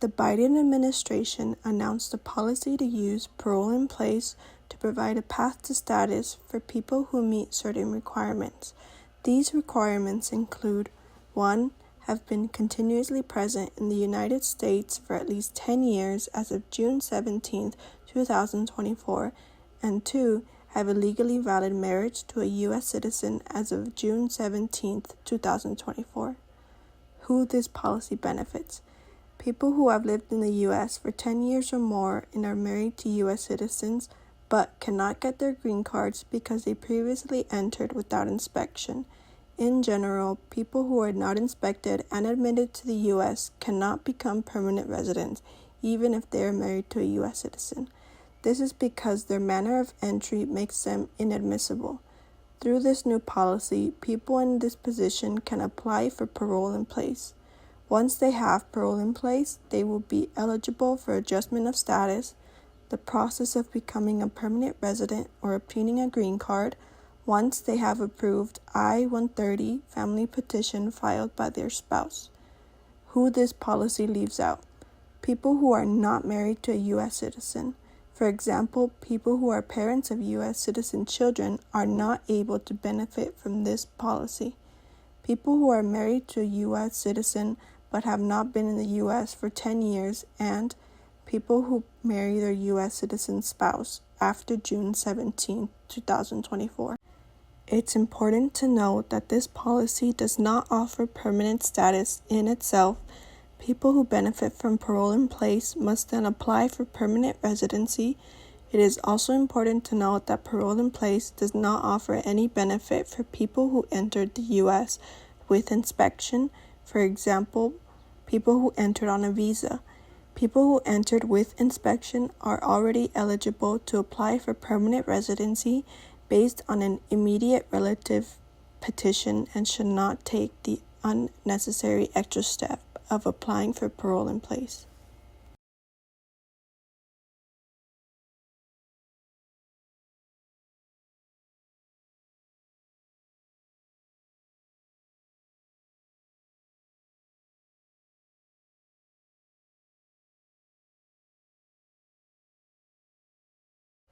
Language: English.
The Biden administration announced a policy to use parole in place to provide a path to status for people who meet certain requirements. These requirements include 1. Have been continuously present in the United States for at least 10 years as of June 17, 2024, and 2. Have a legally valid marriage to a U.S. citizen as of June 17, 2024. Who this policy benefits. People who have lived in the U.S. for 10 years or more and are married to U.S. citizens but cannot get their green cards because they previously entered without inspection. In general, people who are not inspected and admitted to the U.S. cannot become permanent residents, even if they are married to a U.S. citizen. This is because their manner of entry makes them inadmissible. Through this new policy, people in this position can apply for parole in place. Once they have parole in place, they will be eligible for adjustment of status, the process of becoming a permanent resident or obtaining a green card, once they have approved I-130 family petition filed by their spouse. Who this policy leaves out. People who are not married to a U.S. citizen. For example, people who are parents of U.S. citizen children are not able to benefit from this policy. People who are married to a U.S. citizen but have not been in the U.S. for 10 years, and people who marry their U.S. citizen spouse after June 17, 2024. It's important to note that this policy does not offer permanent status in itself. People who benefit from parole in place must then apply for permanent residency. It is also important to note that parole in place does not offer any benefit for people who entered the U.S. with inspection. For example, people who entered on a visa. People who entered with inspection are already eligible to apply for permanent residency based on an immediate relative petition and should not take the unnecessary extra step of applying for parole in place.